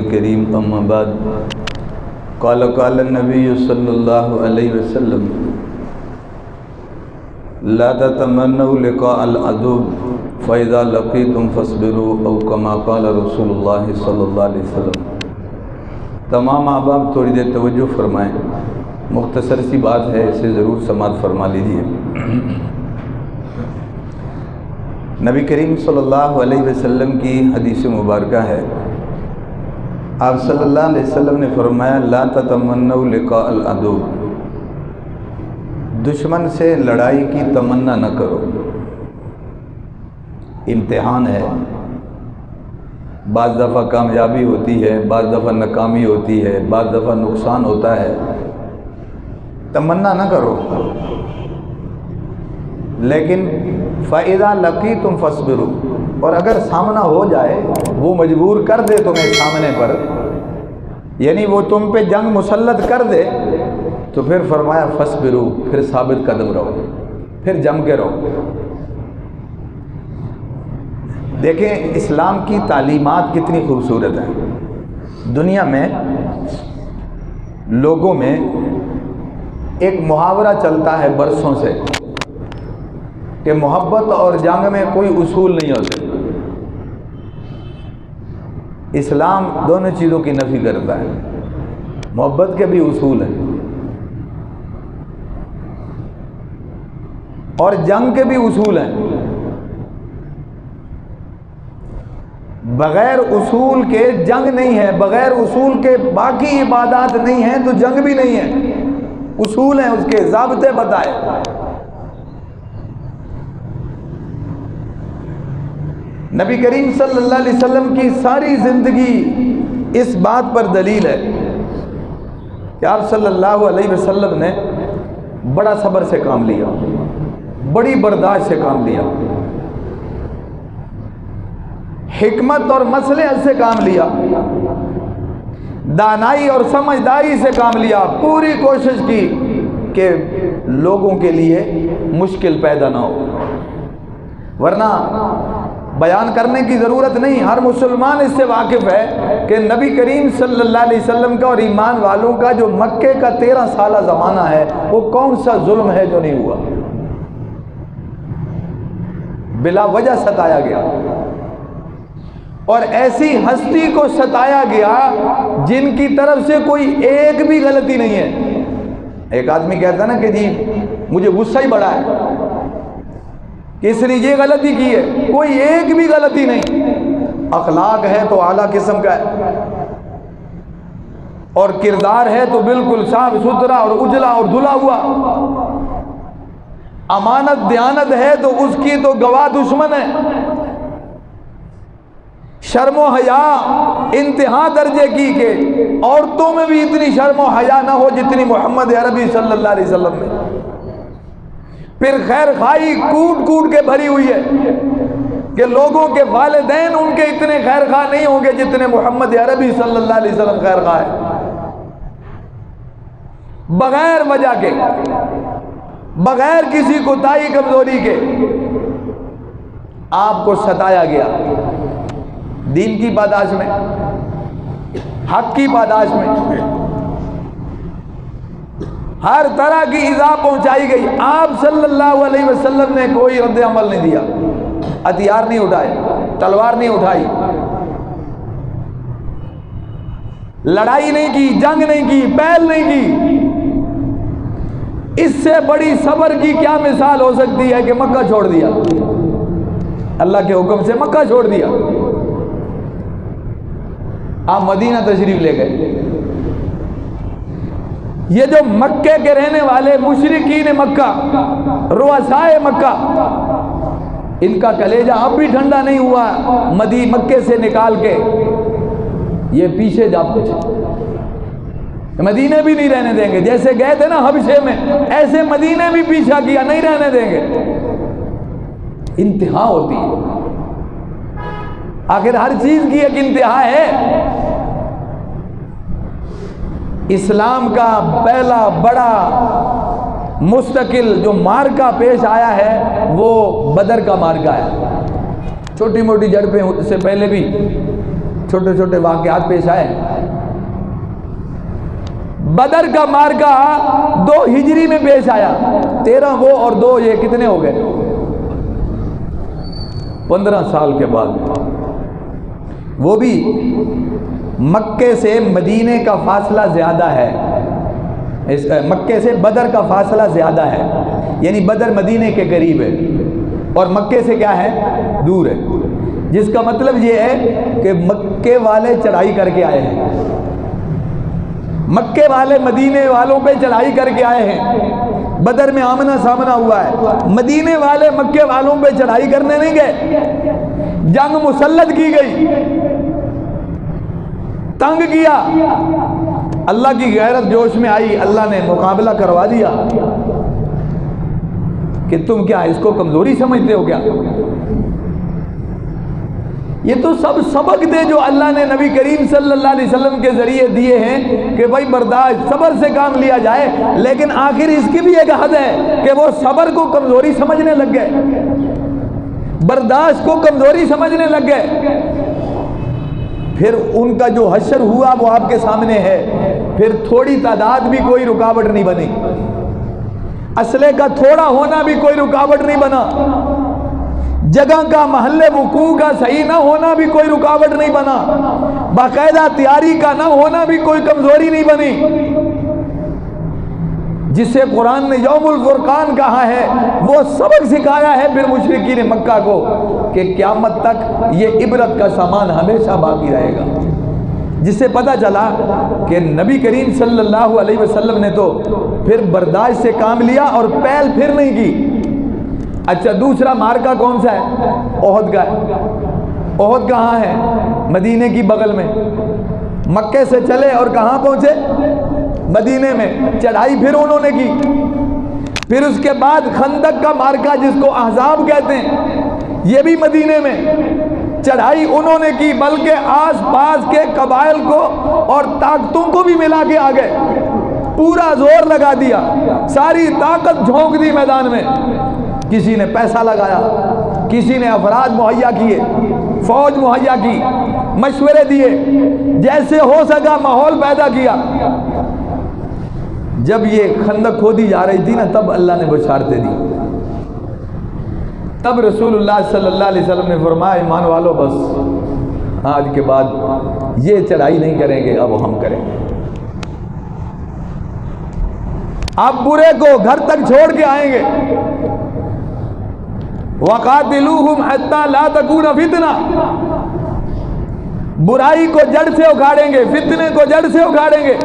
الكريم أما بعد قال النبي صلى الله عليه وسلم لا تتمنوا لقاء العدو فإذا لقيتم فاصبروا أو كما قال رسول الله صلی اللہ علیہ وسلم۔ تمام احباب تھوڑی دیر توجہ فرمائیں، مختصر سی بات ہے، اسے ضرور سماعت فرما لیجیے۔ نبی کریم صلی اللہ علیہ وسلم کی حدیث مبارکہ ہے، آپ صلی اللہ علیہ وسلم نے فرمایا لا تتمنوا لقاء العدو، دشمن سے لڑائی کی تمنا نہ کرو، امتحان ہے، بعض دفعہ کامیابی ہوتی ہے، بعض دفعہ ناکامی ہوتی ہے، بعض دفعہ نقصان ہوتا ہے، تمنا نہ کرو، لیکن فَإِذَا لَقِيتُمْ فَاصْبِرُوا، اور اگر سامنا ہو جائے، وہ مجبور کر دے تمہیں سامنے پر، یعنی وہ تم پہ جنگ مسلط کر دے، تو پھر فرمایا فَاصْبِرُوا، پھر ثابت قدم رہو، پھر جم کے رہو۔ دیکھیں اسلام کی تعلیمات کتنی خوبصورت ہیں۔ دنیا میں لوگوں میں ایک محاورہ چلتا ہے برسوں سے کہ محبت اور جنگ میں کوئی اصول نہیں ہوتے۔ اسلام دونوں چیزوں کی نفی کرتا ہے، محبت کے بھی اصول ہیں اور جنگ کے بھی اصول ہیں۔ بغیر اصول کے جنگ نہیں ہے، بغیر اصول کے باقی عبادات نہیں ہیں تو جنگ بھی نہیں ہے۔ اصول ہیں، اس کے ضابطے بتائے۔ نبی کریم صلی اللہ علیہ وسلم کی ساری زندگی اس بات پر دلیل ہے کہ آپ صلی اللہ علیہ وسلم نے بڑا صبر سے کام لیا، بڑی برداشت سے کام لیا، حکمت اور مصلحت سے کام لیا، دانائی اور سمجھداری سے کام لیا، پوری کوشش کی کہ لوگوں کے لیے مشکل پیدا نہ ہو۔ ورنہ بیان کرنے کی ضرورت نہیں، ہر مسلمان اس سے واقف ہے کہ نبی کریم صلی اللہ علیہ وسلم کا اور ایمان والوں کا جو مکے کا 13 سالہ زمانہ ہے، وہ کون سا ظلم ہے جو نہیں ہوا، بلا وجہ ستایا گیا، اور ایسی ہستی کو ستایا گیا جن کی طرف سے کوئی ایک بھی غلطی نہیں ہے۔ ایک آدمی کہتا ہے نا کہ جی مجھے غصہ ہی بڑا ہے کہ اس نے یہ غلطی کی ہے، کوئی ایک بھی غلطی نہیں، اخلاق ہے تو اعلیٰ قسم کا ہے، اور کردار ہے تو بالکل صاف ستھرا اور اجلا اور دھلا ہوا، امانت دیانت ہے تو اس کی تو گواہ دشمن ہے، شرم و حیا انتہا درجے کی کہ عورتوں میں بھی اتنی شرم و حیا نہ ہو جتنی محمد عربی صلی اللہ علیہ وسلم میں، پھر خیر خواہی کوٹ کوٹ کے بھری ہوئی ہے کہ لوگوں کے والدین ان کے اتنے خیر خواہ نہیں ہوں گے جتنے محمد عربی صلی اللہ علیہ وسلم خیر خواہ ہے۔ بغیر وجہ کے، بغیر کسی کوتاہی کمزوری کے آپ کو ستایا گیا، دین کی پاداش میں، حق کی پاداش میں، ہر طرح کی ایذا پہنچائی گئی، آپ صلی اللہ علیہ وسلم نے کوئی رد عمل نہیں دیا، ہتھیار نہیں اٹھائے، تلوار نہیں اٹھائی، لڑائی نہیں کی، جنگ نہیں کی، پہل نہیں کی۔ اس سے بڑی صبر کی کیا مثال ہو سکتی ہے کہ مکہ چھوڑ دیا، اللہ کے حکم سے مکہ چھوڑ دیا، آپ مدینہ تشریف لے گئے۔ یہ جو مکے کے رہنے والے مشرکین مکہ، رؤسائے مکہ، ان کا کلیجہ اب بھی ٹھنڈا نہیں ہوا، مکے سے نکال کے یہ پیچھے جا پہنچے، مدینے بھی نہیں رہنے دیں گے، جیسے گئے تھے نا حبشے میں، ایسے مدینے بھی پیچھا کیا، نہیں رہنے دیں گے۔ انتہا ہوتی ہے، آخر ہر چیز کی ایک انتہا ہے۔ اسلام کا پہلا بڑا مستقل جو مارکہ پیش آیا ہے وہ بدر کا مارکہ ہے۔ چھوٹی موٹی جھڑپیں اس سے پہلے بھی چھوٹے چھوٹے واقعات پیش آئے۔ بدر کا مارکا 2 ہجری میں پیش آیا، 13 وہ اور 2 یہ کتنے ہو گئے؟ 15 سال کے بعد۔ وہ بھی مکے سے مدینے کا فاصلہ زیادہ ہے، مکے سے بدر کا فاصلہ زیادہ ہے، یعنی بدر مدینے کے قریب ہے اور مکے سے کیا ہے؟ دور ہے، جس کا مطلب یہ ہے کہ مکے والے چڑھائی کر کے آئے ہیں، مکے والے مدینے والوں پہ چڑھائی کر کے آئے ہیں۔ بدر میں آمنا سامنا ہوا ہے، مدینے والے مکے والوں پہ چڑھائی کرنے نہیں گئے، جنگ مسلط کی گئی، تنگ کیا، اللہ کی غیرت جوش میں آئی، اللہ نے مقابلہ کروا دیا کہ تم کیا اس کو کمزوری سمجھتے ہو کیا؟ یہ تو سب سبق دے جو اللہ نے نبی کریم صلی اللہ علیہ وسلم کے ذریعے دیے ہیں کہ بھائی برداشت صبر سے کام لیا جائے، لیکن آخر اس کی بھی ایک حد ہے کہ وہ صبر کو کمزوری سمجھنے لگ گئے، برداشت کو کمزوری سمجھنے لگ گئے۔ پھر ان کا جو حشر ہوا وہ آپ کے سامنے ہے، پھر تھوڑی تعداد بھی کوئی رکاوٹ نہیں بنی، اسلحے کا تھوڑا ہونا بھی کوئی رکاوٹ نہیں بنا، جگہ کا محل وقوع کا صحیح نہ ہونا بھی کوئی رکاوٹ نہیں بنا، باقاعدہ تیاری کا نہ ہونا بھی کوئی کمزوری نہیں بنی۔ جسے قرآن نے یوم الفرقان کہا ہے وہ سبق سکھایا ہے پھر مشرکین مکہ کو کہ قیامت تک یہ عبرت کا سامان ہمیشہ باقی رہے گا، جس سے پتہ چلا کہ نبی کریم صلی اللہ علیہ وسلم نے تو پھر برداشت سے کام لیا اور پہل پھر نہیں کی۔ اچھا دوسرا مارکا کون سا ہے؟ احد کا ہے۔ احد کہاں ہے؟ مدینے کی بغل میں، مکے سے چلے اور کہاں پہنچے؟ مدینے میں، چڑھائی پھر انہوں نے کی۔ پھر اس کے بعد خندق کا مارکا جس کو احزاب کہتے ہیں، یہ بھی مدینے میں، چڑھائی انہوں نے کی، بلکہ آس پاس کے قبائل کو اور طاقتوں کو بھی ملا کے آ گئے، پورا زور لگا دیا، ساری طاقت جھونک دی میدان میں۔ کسی نے پیسہ لگایا، کسی نے افراد مہیا کیے، فوج مہیا کی، مشورے دیے، جیسے ہو سکا ماحول پیدا کیا۔ جب یہ خندق کھودی جا رہی تھی نا تب اللہ نے بشارتیں دی، تب رسول اللہ صلی اللہ علیہ وسلم نے فرمایا ایمان والو بس آج کے بعد یہ چڑھائی نہیں کریں گے، اب ہم کریں گے۔ آپ برے کو گھر تک چھوڑ کے آئیں گے، وَقَاتِلُوهُمْ حَتَّى لَا تَكُونَ فِتْنَةٌ، برائی کو جڑ سے اکھاڑیں گے، فتنے کو جڑ سے اکھاڑیں گے۔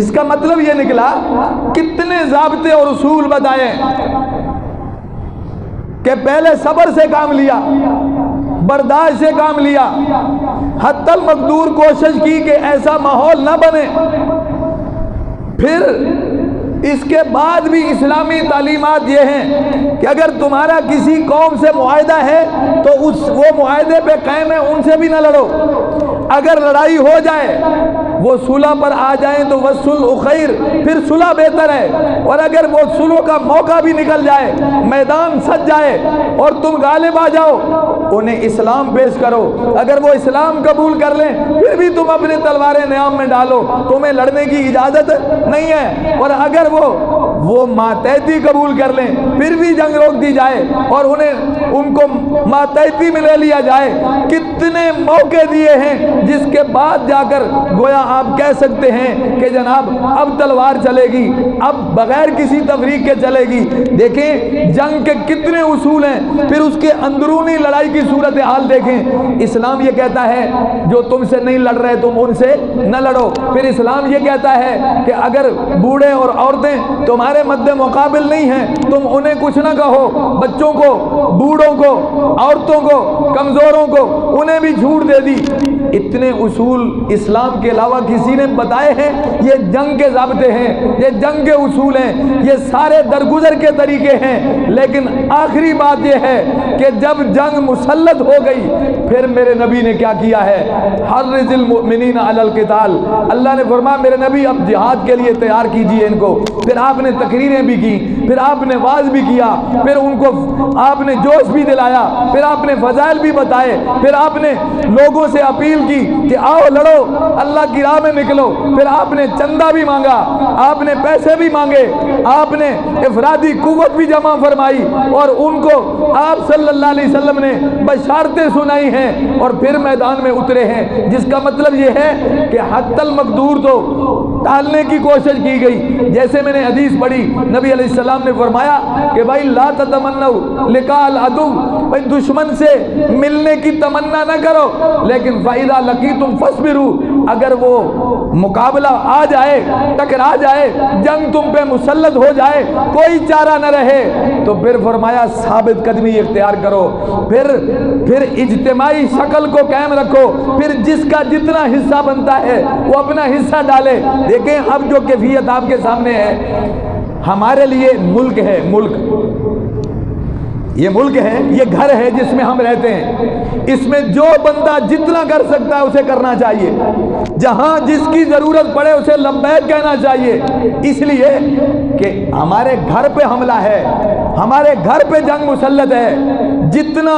اس کا مطلب یہ نکلا کتنے ضابطے اور اصول بتائے کہ پہلے صبر سے کام لیا، برداشت سے کام لیا، حتی المقدور کوشش کی کہ ایسا ماحول نہ بنے۔ پھر اس کے بعد بھی اسلامی تعلیمات یہ ہیں کہ اگر تمہارا کسی قوم سے معاہدہ ہے تو وہ معاہدے پہ قائم ہے، ان سے بھی نہ لڑو، اگر لڑائی ہو جائے وہ صلح پر آ جائیں تو والصلح خیر، پھر صلح بہتر ہے، اور اگر وہ صلح کا موقع بھی نکل جائے، میدان سج جائے اور تم غالب آ جاؤ، انہیں اسلام پیش کرو، اگر وہ اسلام قبول کر لیں پھر بھی تم اپنے تلواریں نیام میں ڈالو، تمہیں لڑنے کی اجازت نہیں ہے، اور اگر وہ ماتحتی قبول کر لیں پھر بھی جنگ روک دی جائے اور ان کو ماتحتی میں لے لیا جائے۔ کتنے موقع دیے ہیں جس کے بعد جا کر گویا آپ کہہ سکتے ہیں کہ جناب اب تلوار چلے گی، اب بغیر کسی تفریق کے چلے گی۔ دیکھیں جنگ کے کتنے اصول ہیں، پھر اس کے اندرونی لڑائی کی صورتحال دیکھیں۔ اسلام یہ کہتا ہے جو تم سے نہیں لڑ رہے تم ان سے نہ لڑو، پھر اسلام یہ کہتا ہے کہ اگر بوڑھے اور عورتیں تمہارے مد مقابل نہیں ہیں تم انہیں کچھ نہ کہو، بچوں کو، بوڑھوں کو، عورتوں کو، کمزوروں کو، انہیں بھی چھوٹ دے دی۔ اتنے اصول اسلام کے علاوہ کسی نے بتائے ہیں؟ یہ جنگ کے ضابطے ہیں، یہ جنگ کے اصول ہیں، یہ سارے درگزر کے طریقے ہیں۔ لیکن آخری بات یہ ہے کہ جب جنگ مسلط ہو گئی پھر میرے نبی نے کیا کیا ہے؟ حرض المؤمنین علی القتال، اللہ نے فرمایا میرے نبی اب جہاد کے لیے تیار کیجئے ان کو۔ پھر آپ نے تقریریں بھی کی، پھر آپ نے واعظ بھی کیا، پھر ان کو آپ نے جوش بھی دلایا، پھر آپ نے فضائل بھی بتائے، پھر آپ نے لوگوں سے اپیل کی کہ آؤ لڑو، اللہ کی راہ میں نکلو، پھر آپ نے چندہ بھی مانگا، آپ نے پیسے بھی مانگے، آپ نے افرادی قوت بھی جمع فرمائی، اور ان کو آپ صلی اللہ علیہ وسلم نے بشارتیں سنائی ہیں، اور پھر میدان میں اترے ہیں، جس کا مطلب یہ ہے کہ حتی المقدور تو ٹالنے کی کوشش کی گئی۔ جیسے میں نے حدیث پڑھی، نبی علیہ السلام نے فرمایا کہ بھائی لا تتمنوا لقاء العدو، بھائی دشمن سے ملنے کی تمنا نہ کرو، لیکن فَإِذَا لَقِيتُمْ فَاصْبِرُوا، اگر وہ مقابلہ آ جائے، ٹکرا جائے، جنگ تم پہ مسلط ہو جائے، کوئی چارہ نہ رہے، تو پھر فرمایا ثابت قدمی اختیار کرو، پھر اجتماعی شکل کو قائم رکھو، پھر جس کا جتنا حصہ بنتا ہے وہ اپنا حصہ ڈالے۔ دیکھیں اب جو کیفیت آپ کے سامنے ہے، ہمارے لیے ملک ہے، یہ ملک ہے، یہ گھر ہے جس میں ہم رہتے ہیں، اس میں جو بندہ جتنا کر سکتا ہے اسے کرنا چاہیے، جہاں جس کی ضرورت پڑے اسے لبیک کہنا چاہیے، اس لیے کہ ہمارے گھر پہ حملہ ہے، ہمارے گھر پہ جنگ مسلط ہے، جتنا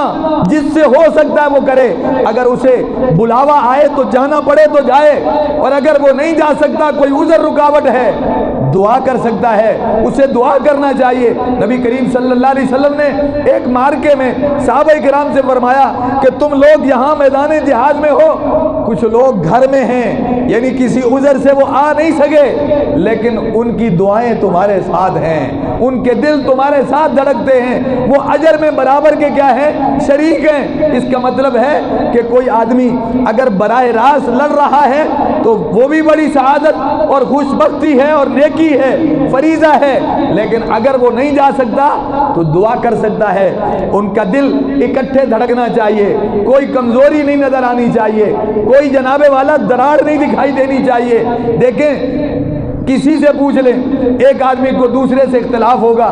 جس سے ہو سکتا ہے وہ کرے، اگر اسے بلاوا آئے تو جانا پڑے تو جائے، اور اگر وہ نہیں جا سکتا، کوئی عذر رکاوٹ ہے، دعا کر سکتا ہے، اسے دعا کرنا چاہیے۔ نبی کریم صلی اللہ علیہ وسلم نے ایک مارکے میں صحابہ کرام سے فرمایا کہ تم لوگ یہاں میدان جہاد میں ہو، کچھ لوگ گھر میں ہیں، یعنی کسی عذر سے وہ آ نہیں سکے، لیکن ان کی دعائیں تمہارے ساتھ ہیں، ان کے دل تمہارے ساتھ دھڑکتے ہیں، وہ اجر میں برابر کے کیا ہیں؟ شریک ہیں۔ اس کا مطلب ہے کہ کوئی آدمی اگر براہ راست لڑ رہا ہے تو وہ بھی بڑی سعادت اور خوش بختی ہے اور نیکی ہے، فریضہ ہے، لیکن اگر وہ نہیں جا سکتا تو دعا کر سکتا ہے۔ ان کا دل اکٹھے دھڑکنا چاہیے، کوئی کمزوری نہیں نظر آنی چاہیے، کوئی جناب والا دراڑ نہیں دکھائی دینی چاہیے۔ دیکھیں کسی سے پوچھ لیں، ایک آدمی کو دوسرے سے اختلاف ہوگا،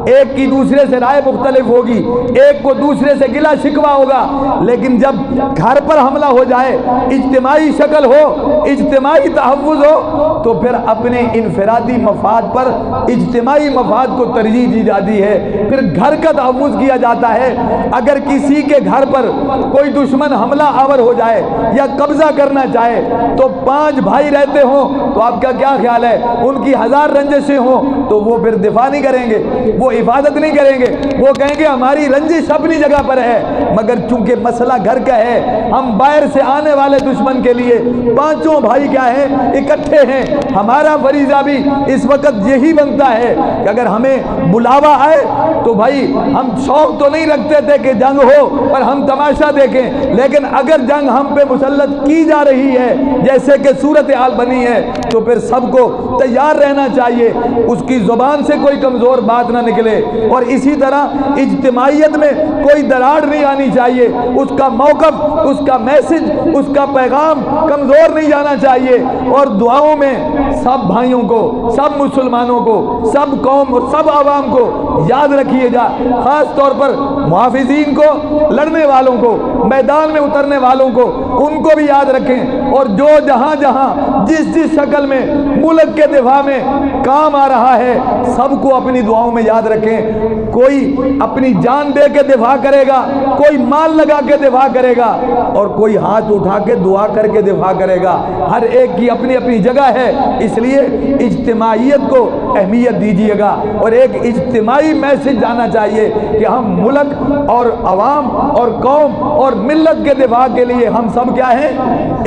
ایک کی دوسرے سے رائے مختلف ہوگی، ایک کو دوسرے سے گلا شکوہ ہوگا، لیکن جب گھر پر حملہ ہو جائے، اجتماعی شکل ہو، اجتماعی تحفظ ہو، تو پھر اپنے انفرادی مفاد پر اجتماعی مفاد کو ترجیح دی جاتی ہے، پھر گھر کا تحفظ کیا جاتا ہے۔ اگر کسی کے گھر پر کوئی دشمن حملہ آور ہو جائے یا قبضہ کرنا چاہے تو 5 بھائی رہتے ہوں، تو آپ کا کیا خیال ہے؟ ان کی 1000 رنجشیں ہوں تو وہ پھر دفاع نہیں کریں گے، وہ حفاظت نہیں کریں گے، وہ کہیں گے ہماری رنجش اپنی جگہ پر ہے، مگر چونکہ مسئلہ گھر کا ہے، ہم باہر سے آنے والے دشمن کے لیے 5 بھائی کیا ہیں؟ اکٹھے ہیں۔ ہمارا فریضہ بھی اس وقت یہی بنتا ہے کہ اگر ہمیں بلاوا آئے تو بھائی ہم شوق تو نہیں رکھتے تھے کہ جنگ ہو اور ہم تماشا دیکھیں، لیکن اگر جنگ ہم پہ مسلط کی جا رہی ہے جیسے کہ صورتحال بنی ہے تو پھر سب کو تیار رہنا چاہیے، اس کی زبان سے کوئی کمزور بات نہ نکلے، اور اسی طرح اجتماعیت میں کوئی دراڑ نہیں آنی چاہیے، اس کا موقف، اس کا میسج، اس کا پیغام کمزور نہیں جانا چاہیے، اور دعاؤں میں سب بھائیوں کو، سب مسلمانوں کو، سب قوم اور سب عوام کو یاد رکھیے جا، خاص طور پر محافظین کو، لڑنے والوں کو، میدان میں اترنے والوں کو، ان کو بھی یاد رکھیں، اور جو جہاں جہاں جس شکل میں ملک کے دفاع میں کام آ رہا ہے سب کو اپنی دعاؤں میں یاد رکھیں۔ کوئی اپنی جان دے کے دفاع کرے گا، کوئی مال لگا کے دفاع کرے گا، اور کوئی ہاتھ اٹھا کے دعا کر کے دفاع کرے گا، ہر ایک کی اپنی اپنی جگہ ہے، اس لیے اجتماعیت کو اہمیت دیجیے گا، اور ایک اجتماعی میسج جانا چاہیے کہ ہم ملک اور عوام اور قوم اور ملت کے دفاع کے لیے ہم سب کیا ہیں؟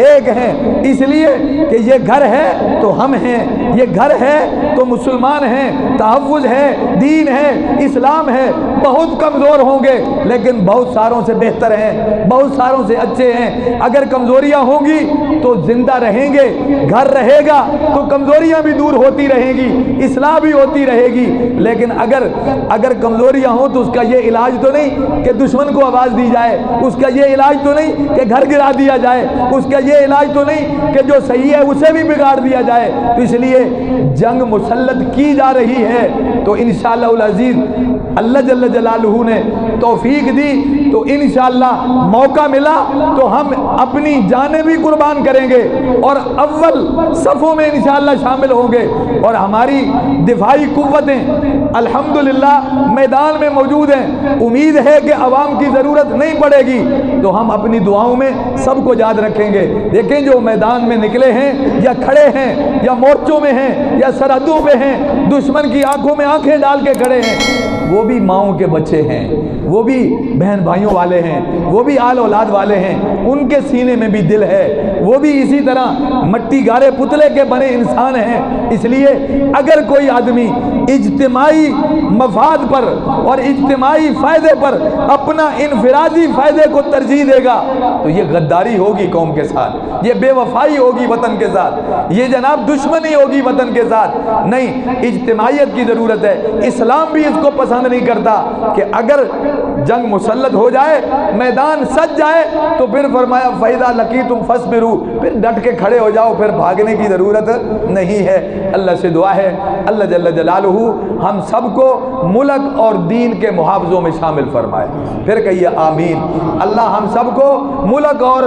ایک ہیں، اس لیے کہ یہ گھر ہے تو ہم ہیں، یہ گھر ہے تو مسلمان ہیں، تحفظ ہے، دین ہے، اسلام ہے، بہت کمزور ہوں گے لیکن بہت ساروں سے بہتر ہیں، بہت ساروں سے اچھے ہیں۔ اگر کمزوریاں ہوں گی تو زندہ رہیں گے، گھر رہے گا تو کمزوریاں بھی دور ہوتی رہیں گی، اصلاح بھی ہوتی رہے گی، لیکن اگر کمزوریاں ہوں تو اس کا یہ علاج تو نہیں کہ دشمن کو آواز دی جائے، اس کا یہ علاج تو نہیں کہ گھر گرا دیا جائے، اس کا یہ علاج تو نہیں کہ جو صحیح ہے اسے بھی بگاڑ دیا جائے۔ تو اس لیے جنگ مسلط کی جا رہی ہے تو انشاءاللہ العزیز اللہ جل جلالہ نے توفیق دی تو انشاءاللہ موقع ملا تو ہم اپنی جانیں بھی قربان کریں گے اور اول صفوں میں انشاءاللہ شامل ہوں گے، اور ہماری دفاعی قوتیں الحمدللہ میدان میں موجود ہیں۔ امید ہے کہ عوام کی ضرورت نہیں پڑے گی تو ہم اپنی دعاؤں میں سب کو یاد رکھیں گے۔ دیکھیں جو میدان میں نکلے ہیں یا کھڑے ہیں یا مورچوں میں ہیں یا سرحدوں پہ ہیں، دشمن کی آنکھوں میں آنکھیں ڈال کے کھڑے ہیں، وہ بھی ماؤں کے بچے ہیں، وہ بھی بہن بھائیوں والے ہیں، وہ بھی آل اولاد والے ہیں، ان کے سینے میں بھی دل ہے، وہ بھی اسی طرح مٹی گارے پتلے کے بنے انسان ہیں۔ اس لیے اگر کوئی آدمی اجتماعی مفاد پر اور اجتماعی فائدے پر اپنا انفرادی فائدے کو ترجیح دے گا تو یہ غداری ہوگی قوم کے ساتھ، یہ بے وفائی ہوگی وطن کے ساتھ، یہ جناب دشمنی ہوگی وطن کے ساتھ۔ نہیں، اجتماعیت کی ضرورت ہے۔ اسلام بھی اس کو پسند نہیں کرتا کہ اگر جنگ مسلط ہو جائے، میدان سج جائے تو پھر فرمایا فَإِذَا لَقِيتُمْ فَاصْبِرُوا، پھر ڈٹ کے کھڑے ہو جاؤ، پھر بھاگنے کی ضرورت نہیں ہے۔ اللہ سے دعا ہے اللہ جل جلالہ ہم سب کو ملک اور دین کے محافظوں میں شامل فرمائے۔ پھر کہیے آمین۔ اللہ ہم سب کو ملک اور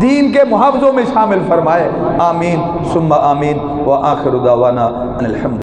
دین کے محافظوں میں شامل فرمائے، آمین ثم آمین۔ وآخر دعوانا ان الحمد